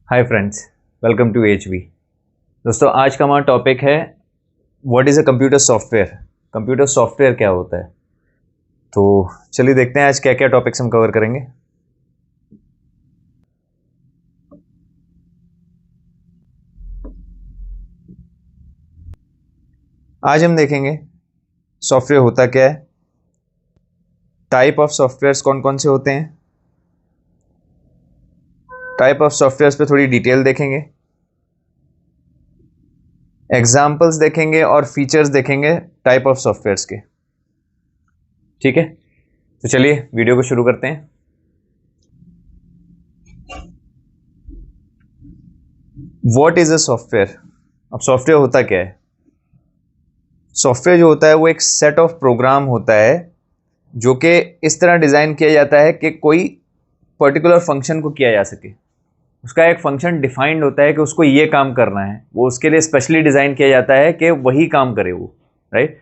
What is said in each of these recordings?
Hi friends, welcome to H V. दोस्तों, आज का हमारा टॉपिक है what is a computer software. Computer software क्या होता है। तो चलिए देखते हैं आज क्या क्या टॉपिक्स हम कवर करेंगे। आज हम देखेंगे सॉफ्टवेयर होता क्या है, टाइप ऑफ सॉफ्टवेयर्स कौन कौन से होते हैं, टाइप ऑफ सॉफ्टवेयर्स पे थोड़ी डिटेल देखेंगे, एग्जाम्पल्स देखेंगे और फीचर्स देखेंगे टाइप ऑफ सॉफ्टवेयर्स के। ठीक है, तो चलिए वीडियो को शुरू करते हैं। What is a software. अब सॉफ्टवेयर होता क्या है। सॉफ्टवेयर जो होता है वो एक सेट ऑफ प्रोग्राम होता है जो कि इस तरह डिज़ाइन किया जाता है कि कोई पर्टिकुलर फंक्शन को किया जा सके। उसका एक फंक्शन डिफाइंड होता है कि उसको ये काम करना है, वो उसके लिए स्पेशली डिज़ाइन किया जाता है कि वही काम करे वो, राइट।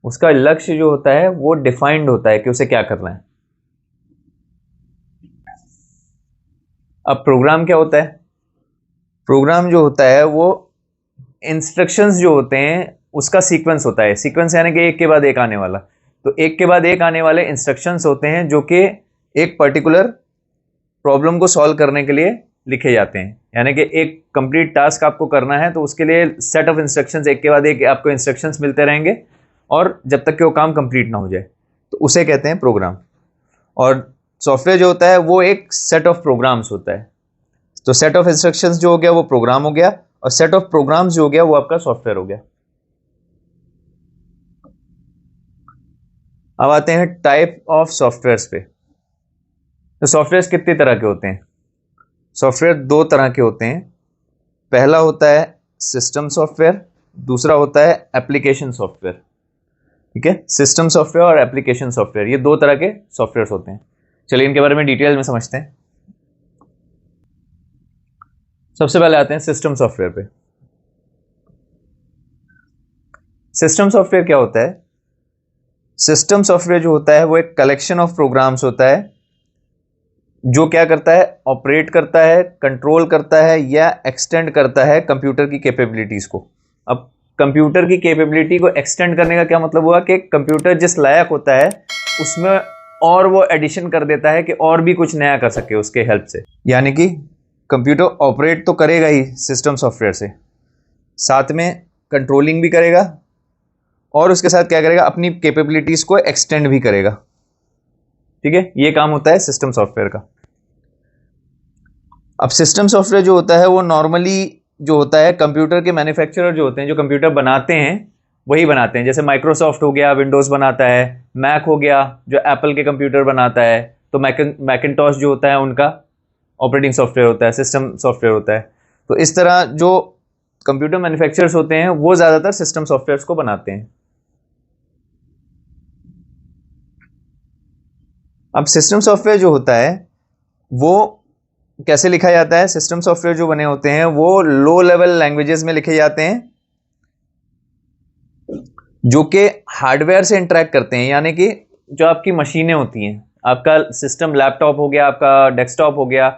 उसका लक्ष्य जो होता है वो डिफाइंड होता है कि उसे क्या करना है। अब प्रोग्राम क्या होता है। प्रोग्राम जो होता है वो इंस्ट्रक्शंस जो होते हैं उसका सीक्वेंस होता है। सीक्वेंस यानी कि एक के बाद एक आने वाला। तो एक के बाद एक आने वाले इंस्ट्रक्शंस होते हैं जो कि एक पर्टिकुलर प्रॉब्लम को सॉल्व करने के लिए लिखे जाते हैं। यानी कि एक कंप्लीट टास्क आपको करना है तो उसके लिए सेट ऑफ इंस्ट्रक्शंस, एक के बाद एक आपको इंस्ट्रक्शंस मिलते रहेंगे और जब तक कि वो काम कंप्लीट ना हो जाए, तो उसे कहते हैं प्रोग्राम। और सॉफ्टवेयर जो होता है वो एक सेट ऑफ प्रोग्राम्स होता है। तो सेट ऑफ इंस्ट्रक्शंस जो हो गया वो प्रोग्राम हो गया, और सेट ऑफ प्रोग्राम्स जो हो गया वो आपका सॉफ्टवेयर हो गया। अब आते हैं टाइप ऑफ सॉफ्टवेयर्स पे। तो सॉफ्टवेयर कितनी तरह के होते हैं। सॉफ्टवेयर दो तरह के होते हैं। पहला होता है सिस्टम सॉफ्टवेयर, दूसरा होता है एप्लीकेशन सॉफ्टवेयर। ठीक है, सिस्टम सॉफ्टवेयर और एप्लीकेशन सॉफ्टवेयर, ये दो तरह के सॉफ्टवेयर होते हैं। चलिए इनके बारे में डिटेल में समझते हैं। सबसे पहले आते हैं सिस्टम सॉफ्टवेयर पे। सिस्टम सॉफ्टवेयर क्या होता है। सिस्टम सॉफ्टवेयर जो होता है वो एक कलेक्शन ऑफ प्रोग्राम्स होता है जो क्या करता है, ऑपरेट करता है, कंट्रोल करता है या एक्सटेंड करता है कंप्यूटर की कैपेबिलिटीज को। अब कंप्यूटर की कैपेबिलिटी को एक्सटेंड करने का क्या मतलब हुआ कि कंप्यूटर जिस लायक होता है उसमें और वो एडिशन कर देता है कि और भी कुछ नया कर सके उसके हेल्प से। यानी कि कंप्यूटर ऑपरेट तो करेगा ही सिस्टम सॉफ्टवेयर से, साथ में कंट्रोलिंग भी करेगा और उसके साथ क्या करेगा, अपनी कैपेबिलिटीज को एक्सटेंड भी करेगा। ठीक है, ये काम होता है सिस्टम सॉफ्टवेयर का। अब सिस्टम सॉफ्टवेयर जो होता है वो नॉर्मली जो होता है कंप्यूटर के मैन्युफैक्चरर जो होते हैं, जो कंप्यूटर बनाते हैं वही बनाते हैं। जैसे माइक्रोसॉफ्ट हो गया, विंडोज़ बनाता है। मैक हो गया जो एप्पल के कंप्यूटर बनाता है। तो मैकिनटॉश जो होता है उनका ऑपरेटिंग सॉफ्टवेयर होता है, सिस्टम सॉफ्टवेयर होता है। तो इस तरह जो कंप्यूटर मैन्युफैक्चरर्स होते हैं वो ज़्यादातर सिस्टम सॉफ्टवेयर को बनाते हैं। अब सिस्टम सॉफ्टवेयर जो होता है वो कैसे लिखा जाता है। सिस्टम सॉफ्टवेयर जो बने होते हैं वो लो लेवल लैंग्वेजेस में लिखे जाते हैं जो कि हार्डवेयर से इंटरेक्ट करते हैं। यानी कि जो आपकी मशीनें होती हैं, आपका सिस्टम लैपटॉप हो गया, आपका डेस्कटॉप हो गया,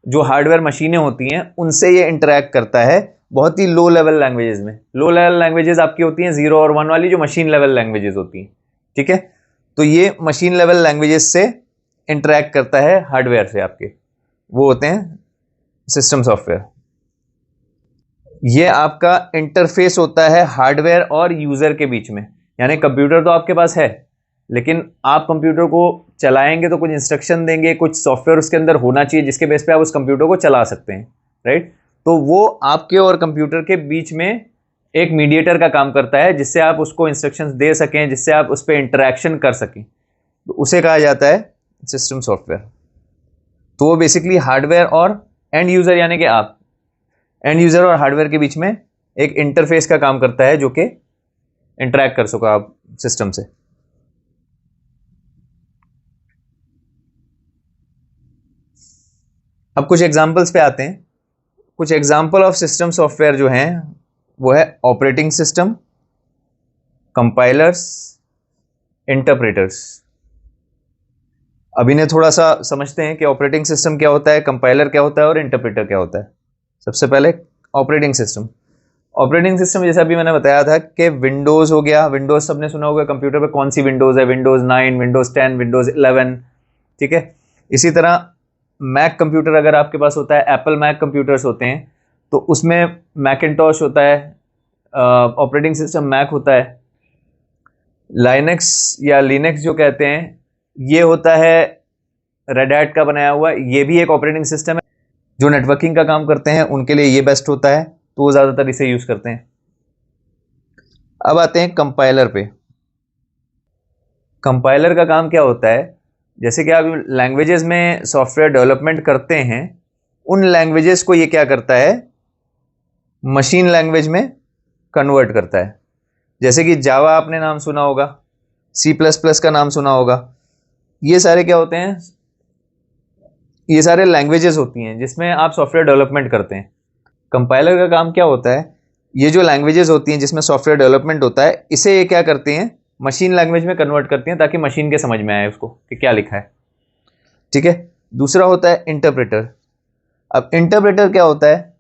जो हार्डवेयर मशीनें होती हैं उनसे ये इंटरेक्ट करता है बहुत ही लो लेवल लैंग्वेजेस में। लो लेवल लैंग्वेजेस आपकी होती हैं 0 और 1 वाली, जो मशीन लेवल लैंग्वेजेस होती हैं। ठीक है, तो ये मशीन लेवल लैंग्वेजेस से इंटरेक्ट करता है हार्डवेयर से आपके, वो होते हैं सिस्टम सॉफ्टवेयर। ये आपका इंटरफेस होता है हार्डवेयर और यूजर के बीच में। यानी कंप्यूटर तो आपके पास है, लेकिन आप कंप्यूटर को चलाएंगे तो कुछ इंस्ट्रक्शन देंगे, कुछ सॉफ्टवेयर उसके अंदर होना चाहिए जिसके बेस पे आप उस कंप्यूटर को चला सकते हैं, राइट। तो वो आपके और कंप्यूटर के बीच में एक मीडिएटर का काम करता है जिससे आप उसको इंस्ट्रक्शंस दे सकें, जिससे आप उस पर इंटरेक्शन कर सकें, तो उसे कहा जाता है सिस्टम सॉफ्टवेयर। तो वो बेसिकली हार्डवेयर और एंड यूजर यानी कि आप एंड यूजर और हार्डवेयर के बीच में एक इंटरफेस का काम करता है जो कि इंटरेक्ट कर सको आप सिस्टम से। अब कुछ एग्जांपल्स पे आते हैं। कुछ एग्जांपल ऑफ सिस्टम सॉफ्टवेयर जो हैं वो है ऑपरेटिंग सिस्टम, कंपाइलर्स, इंटरप्रेटर्स। अभी ने थोड़ा सा समझते हैं कि ऑपरेटिंग सिस्टम क्या होता है, कंपाइलर क्या होता है और इंटरप्रेटर क्या होता है। सबसे पहले ऑपरेटिंग सिस्टम। ऑपरेटिंग सिस्टम जैसा अभी मैंने बताया था कि विंडोज़ हो गया, विंडोज़ सबने सुना होगा कंप्यूटर पे कौन सी विंडोज़ है, विंडोज़ 9, विंडोज़ 10, विंडोज़ 11, ठीक है। इसी तरह मैक कंप्यूटर अगर आपके पास होता है, एप्पल मैक कंप्यूटर्स होते हैं, तो उसमें मैकिनटॉश होता है, ऑपरेटिंग सिस्टम मैक होता है। लाइनक्स या लिनक्स जो कहते हैं, ये होता है रेड हैट का बनाया हुआ, ये भी एक ऑपरेटिंग सिस्टम है। जो नेटवर्किंग का काम करते हैं उनके लिए ये बेस्ट होता है, तो वो ज़्यादातर इसे यूज़ करते हैं। अब आते हैं कंपाइलर पे। कंपाइलर का काम क्या होता है, जैसे कि आप लैंग्वेजेस में सॉफ्टवेयर डेवलपमेंट करते हैं, उन लैंग्वेजेस को ये क्या करता है, मशीन लैंग्वेज में कन्वर्ट करता है। जैसे कि जावा आपने नाम सुना होगा, सी प्लस प्लस का नाम सुना होगा, ये सारे क्या होते हैं, ये सारे लैंग्वेजेस होती हैं जिसमें आप सॉफ्टवेयर डेवलपमेंट करते हैं। कंपाइलर का काम क्या होता है, ये जो लैंग्वेजेस होती हैं जिसमें सॉफ्टवेयर डेवलपमेंट होता है, इसे ये क्या करती हैं, मशीन लैंग्वेज में कन्वर्ट करती हैं ताकि मशीन के समझ में आए उसको कि क्या लिखा है, ठीक है। दूसरा होता है इंटरप्रेटर। अब इंटरप्रेटर क्या होता है,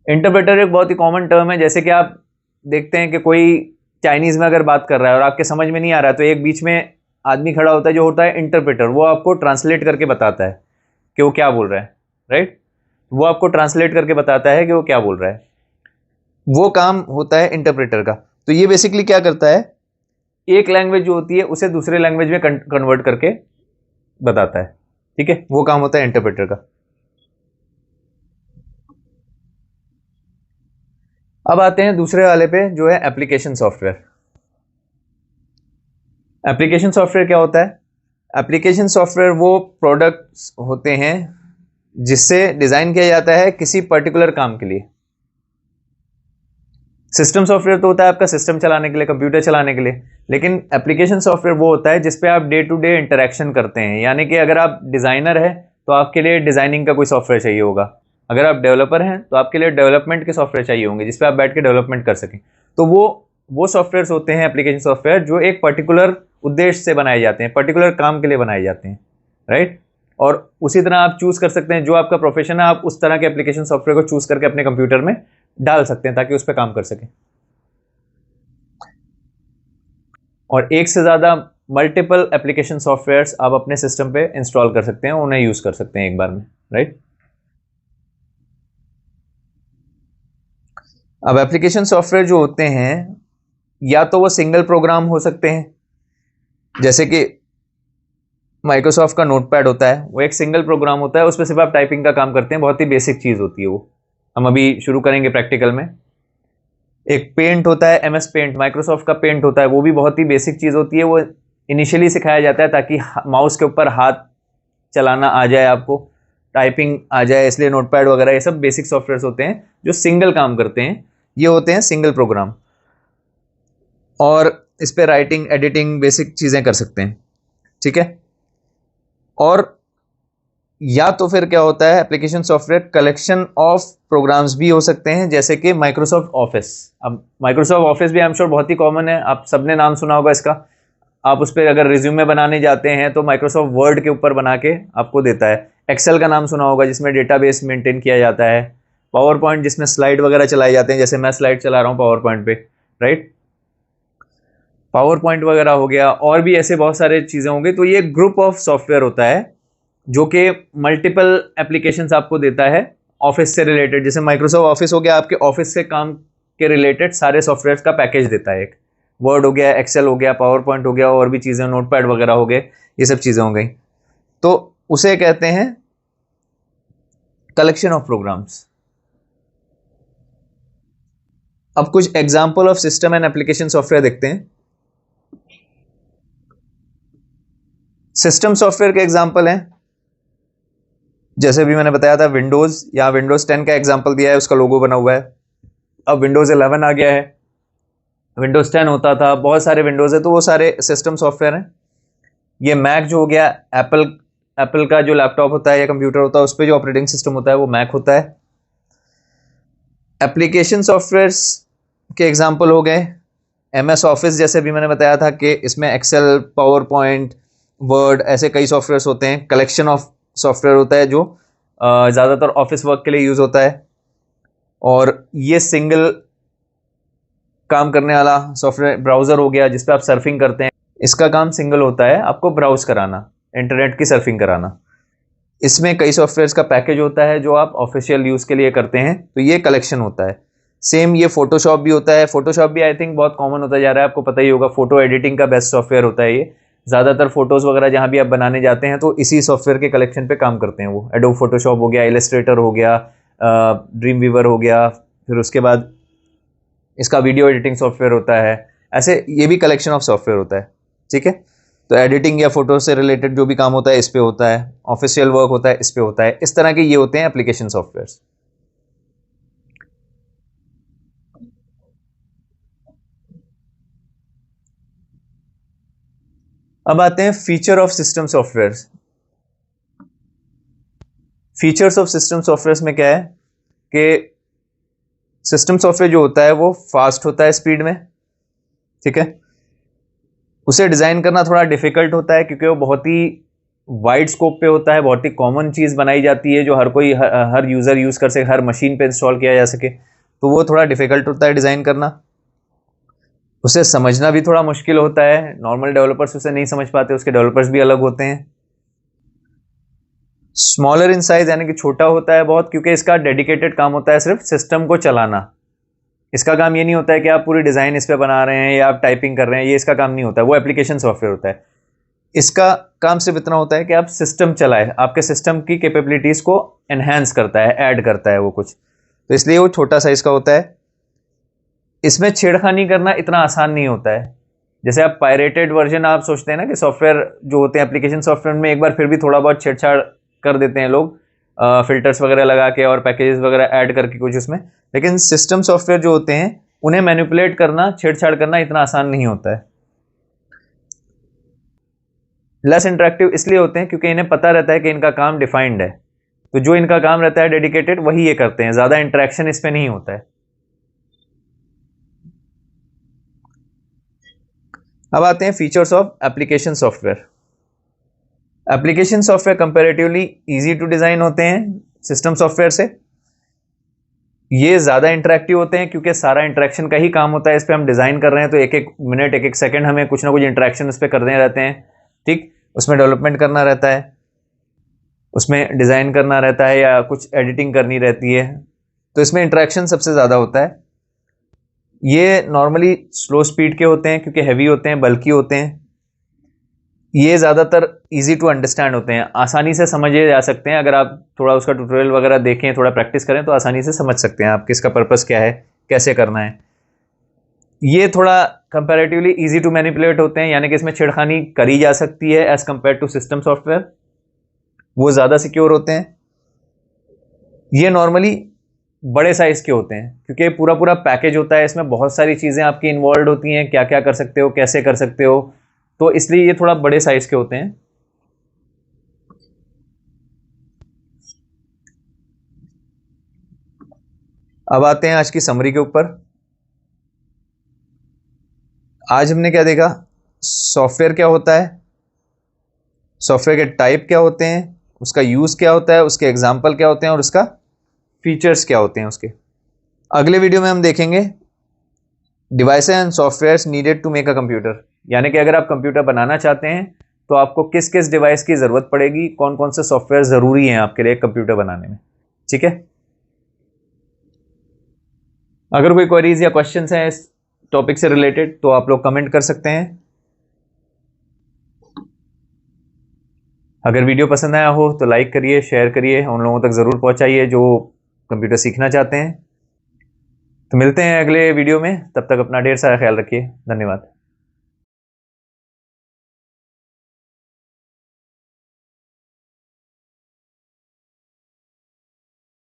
इंटरप्रेटर एक बहुत ही कॉमन टर्म है। जैसे कि आप देखते हैं कि कोई चाइनीज़ में अगर बात कर रहा है और आपके समझ में नहीं आ रहा है, तो एक बीच में आदमी खड़ा होता है जो होता है इंटरप्रेटर, वो आपको ट्रांसलेट करके बताता है कि वो क्या बोल रहा है, राइट। वो आपको ट्रांसलेट करके बताता है कि वो क्या बोल रहा है, वो काम होता है इंटरप्रेटर का। तो ये बेसिकली क्या करता है, एक लैंग्वेज जो होती है उसे दूसरे लैंग्वेज में कन्वर्ट करके बताता है, ठीक है, वो काम होता है इंटरप्रेटर का। अब आते हैं दूसरे वाले पे जो है एप्लीकेशन सॉफ्टवेयर। एप्लीकेशन सॉफ्टवेयर क्या होता है, एप्लीकेशन सॉफ्टवेयर वो प्रोडक्ट्स होते हैं जिससे डिज़ाइन किया जाता है किसी पर्टिकुलर काम के लिए। सिस्टम सॉफ्टवेयर तो होता है आपका सिस्टम चलाने के लिए, कंप्यूटर चलाने के लिए, लेकिन एप्लीकेशन सॉफ्टवेयर वो होता है जिसपे आप डे टू डे इंटरेक्शन करते हैं। यानी कि अगर आप डिज़ाइनर हैं तो आपके लिए डिज़ाइनिंग का कोई सॉफ्टवेयर चाहिए होगा, अगर आप डेवलपर हैं तो आपके लिए डेवलपमेंट के सॉफ्टवेयर चाहिए होंगे जिसपे आप बैठ के डेवलपमेंट कर सकें। तो वो सॉफ्टवेयर्स होते हैं एप्लीकेशन सॉफ्टवेयर जो एक पर्टिकुलर उद्देश्य से बनाए जाते हैं, पर्टिकुलर काम के लिए बनाए जाते हैं, राइट। और उसी तरह आप चूज़ कर सकते हैं, जो आपका प्रोफेशन है आप उस तरह के एप्लीकेशन सॉफ्टवेयर को चूज़ करके अपने कंप्यूटर में डाल सकते हैं ताकि उस पर काम कर सकें। और एक से ज़्यादा मल्टीपल एप्लीकेशन सॉफ्टवेयर्स आप अपने सिस्टम पे इंस्टॉल कर सकते हैं, उन्हें यूज़ कर सकते हैं एक बार में, राइट। अब एप्लीकेशन सॉफ्टवेयर जो होते हैं या तो वो सिंगल प्रोग्राम हो सकते हैं, जैसे कि माइक्रोसॉफ्ट का नोटपैड होता है, वो एक सिंगल प्रोग्राम होता है, उस पर सिर्फ आप टाइपिंग का काम करते हैं, बहुत ही बेसिक चीज़ होती है वो, हम अभी शुरू करेंगे प्रैक्टिकल में। एक पेंट होता है, एमएस पेंट, माइक्रोसॉफ्ट का पेंट होता है, वो भी बहुत ही बेसिक चीज़ होती है, वो इनिशियली सिखाया जाता है ताकि माउस के ऊपर हाथ चलाना आ जाए, आपको टाइपिंग आ जाए, इसलिए नोटपैड वगैरह ये सब बेसिक सॉफ्टवेयर्स होते हैं जो सिंगल काम करते हैं, ये होते हैं सिंगल प्रोग्राम, और इस पर राइटिंग एडिटिंग बेसिक चीज़ें कर सकते हैं, ठीक है। और या तो फिर क्या होता है, application software collection of programs भी हो सकते हैं, जैसे कि माइक्रोसॉफ्ट ऑफिस। अब माइक्रोसॉफ्ट ऑफिस भी आई एम श्योर बहुत ही कॉमन है, आप सबने नाम सुना होगा इसका। आप उस पर अगर रिज्यूमे बनाने जाते हैं तो माइक्रोसॉफ्ट वर्ड के ऊपर बना के आपको देता है। एक्सेल का नाम सुना होगा जिसमें डेटाबेस मेंटेन किया जाता है। पावर पॉइंट जिसमें स्लाइड वगैरह चलाए जाते हैं, जैसे मैं स्लाइड चला रहा हूँ पावर पॉइंट पे, राइट। पावर पॉइंट वगैरह हो गया, और भी ऐसे बहुत सारे चीज़ें होंगी। तो ये ग्रुप ऑफ सॉफ्टवेयर होता है जो कि मल्टीपल एप्लीकेशंस आपको देता है ऑफिस से रिलेटेड। जैसे माइक्रोसॉफ्ट ऑफिस हो गया, आपके ऑफिस से काम के रिलेटेड सारे सॉफ्टवेयर का पैकेज देता है। एक वर्ड हो गया, एक्सेल हो गया, पावर पॉइंट हो गया, और भी चीज़ें, नोटपैड वगैरह हो गए, ये सब चीज़ें हो गई। तो उसे कहते हैं कलेक्शन ऑफ प्रोग्राम्स। अब कुछ example of system and application software देखते हैं। सिस्टम सॉफ्टवेयर के एग्जाम्पल हैं, जैसे भी मैंने बताया था विंडोज़, या विंडोज़ 10 का एग्जाम्पल दिया है, उसका लोगो बना हुआ है। अब विंडोज़ 11 आ गया है, विंडोज़ 10 होता था, बहुत सारे विंडोज़ है, तो वो सारे सिस्टम सॉफ्टवेयर हैं। ये मैक जो हो गया, एप्पल का जो लैपटॉप होता है या कंप्यूटर होता है, उस पर जो ऑपरेटिंग सिस्टम होता है वो मैक होता है। एप्लीकेशन सॉफ्टवेयर्स के एग्जाम्पल हो गए एमएस ऑफिस, जैसे भी मैंने बताया था कि इसमें एक्सेल, पावर पॉइंट, वर्ड, ऐसे कई सॉफ्टवेयर्स होते हैं। कलेक्शन ऑफ सॉफ्टवेयर होता है जो ज़्यादातर ऑफिस वर्क के लिए यूज़ होता है। और ये सिंगल काम करने वाला सॉफ्टवेयर ब्राउज़र हो गया जिस पे आप सर्फिंग करते हैं। इसका काम सिंगल होता है, आपको ब्राउज कराना, इंटरनेट की सर्फिंग कराना। इसमें कई सॉफ्टवेयर्स का पैकेज होता है जो आप ऑफिशियल यूज़ के लिए करते हैं, तो ये कलेक्शन होता है। सेम ये फोटोशॉप भी होता है। फोटोशॉप भी आई थिंक बहुत कॉमन होता जा रहा है, आपको पता ही होगा। फोटो एडिटिंग का बेस्ट सॉफ्टवेयर होता है ये। ज़्यादातर फोटोज़ वगैरह जहाँ भी आप बनाने जाते हैं तो इसी सॉफ्टवेयर के कलेक्शन पे काम करते हैं वो। एडोब फोटोशॉप हो गया, इलस्ट्रेटर हो गया, ड्रीम वीवर हो गया, फिर उसके बाद इसका वीडियो एडिटिंग सॉफ्टवेयर होता है। ऐसे ये भी कलेक्शन ऑफ सॉफ्टवेयर होता है, ठीक है। तो एडिटिंग या फोटो से रिलेटेड जो भी काम होता है इस पे होता है, ऑफिशियल वर्क होता है इस पे होता है। इस तरह के ये होते हैं एप्लीकेशन सॉफ्टवेयर। अब आते हैं feature of system software. Features of system software में क्या है कि सिस्टम सॉफ्टवेयर जो होता है वो फास्ट होता है स्पीड में, ठीक है। उसे डिज़ाइन करना थोड़ा डिफिकल्ट होता है क्योंकि वो बहुत ही वाइड स्कोप पे होता है, बहुत ही कॉमन चीज़ बनाई जाती है जो हर कोई हर यूज़र यूज़ कर सके, हर मशीन पे इंस्टॉल किया जा सके। तो वो थोड़ा डिफिकल्ट होता है डिज़ाइन करना। उसे समझना भी थोड़ा मुश्किल होता है, नॉर्मल डेवलपर्स उसे नहीं समझ पाते, उसके डेवलपर्स भी अलग होते हैं। स्मॉलर इन साइज यानी कि छोटा होता है बहुत, क्योंकि इसका डेडिकेटेड काम होता है सिर्फ सिस्टम को चलाना। इसका काम ये नहीं होता है कि आप पूरी डिज़ाइन इस पे बना रहे हैं या आप टाइपिंग कर रहे हैं, ये इसका काम नहीं होता है। वो एप्लीकेशन सॉफ्टवेयर होता है। इसका काम सिर्फ इतना होता है कि आप सिस्टम चलाए, आपके सिस्टम की कैपेबिलिटीज़ को एनहेंस करता है, ऐड करता है वो कुछ। तो इसलिए वो छोटा साइज का होता है। इसमें छेड़खानी करना इतना आसान नहीं होता है। जैसे आप पायरेटेड वर्जन आप सोचते हैं ना कि सॉफ्टवेयर जो होते हैं एप्लीकेशन सॉफ्टवेयर में एक बार फिर भी थोड़ा बहुत छेड़छाड़ कर देते हैं लोग, फिल्टर्स वगैरह लगा के और पैकेजेस वगैरह ऐड करके कुछ उसमें। लेकिन सिस्टम सॉफ्टवेयर जो होते हैं उन्हें मैनिपुलेट करना, छेड़छाड़ करना इतना आसान नहीं होता है। लेस इंटरेक्टिव इसलिए होते हैं क्योंकि इन्हें पता रहता है कि इनका काम डिफाइंड है। तो जो इनका काम रहता है डेडिकेटेड वही ये करते हैं, ज़्यादा इंटरेक्शन इस पर नहीं होता है। अब आते हैं features of application software. Application software comparatively easy to design होते हैं सिस्टम सॉफ्टवेयर से। ये ज़्यादा इंटरेक्टिव होते हैं क्योंकि सारा इंटरेक्शन का ही काम होता है। इस पर हम डिज़ाइन कर रहे हैं तो एक एक मिनट, एक एक सेकंड हमें कुछ ना कुछ इंटरेक्शन इस पर करने रहते हैं, ठीक। उसमें डेवलपमेंट करना रहता है, उसमें डिज़ाइन करना रहता है या कुछ एडिटिंग करनी रहती है। तो इसमें इंटरेक्शन सबसे ज़्यादा होता है। ये नॉर्मली स्लो स्पीड के होते हैं क्योंकि हैवी होते हैं, बल्कि होते हैं। ये ज़्यादातर इजी टू अंडरस्टैंड होते हैं, आसानी से समझे जा सकते हैं। अगर आप थोड़ा उसका ट्यूटोरियल वगैरह देखें, थोड़ा प्रैक्टिस करें तो आसानी से समझ सकते हैं आप कि इसका पर्पस क्या है, कैसे करना है। ये थोड़ा कंपैरेटिवली इजी टू मैनिपुलेट होते हैं, यानी कि इसमें छेड़खानी करी जा सकती है as compare to system software. वो ज़्यादा सिक्योर होते हैं। ये नॉर्मली बड़े साइज़ के होते हैं क्योंकि पूरा पूरा पैकेज होता है, इसमें बहुत सारी चीज़ें आपकी इन्वॉल्व होती हैं, क्या क्या कर सकते हो, कैसे कर सकते हो। तो इसलिए ये थोड़ा बड़े साइज़ के होते हैं। अब आते हैं आज की समरी के ऊपर। आज हमने क्या देखा, सॉफ्टवेयर क्या होता है, सॉफ्टवेयर के टाइप क्या होते हैं, उसका यूज़ क्या होता है, उसके एग्जाम्पल क्या होते हैं और उसका फीचर्स क्या होते हैं उसके। अगले वीडियो में हम देखेंगे devices and softwares needed to make a computer, यानी कि अगर आप कंप्यूटर बनाना चाहते हैं तो आपको किस किस डिवाइस की ज़रूरत पड़ेगी, कौन कौन से सॉफ्टवेयर ज़रूरी हैं आपके लिए कंप्यूटर बनाने में, ठीक है। अगर कोई क्वेरीज या क्वेश्चंस हैं इस टॉपिक से रिलेटेड तो आप लोग कमेंट कर सकते हैं। अगर वीडियो पसंद आया हो तो लाइक करिए, शेयर करिए, उन लोगों तक ज़रूर पहुंचाइए जो कंप्यूटर सीखना चाहते हैं। तो मिलते हैं अगले वीडियो में, तब तक अपना ढेर सारा ख्याल रखिए। धन्यवाद।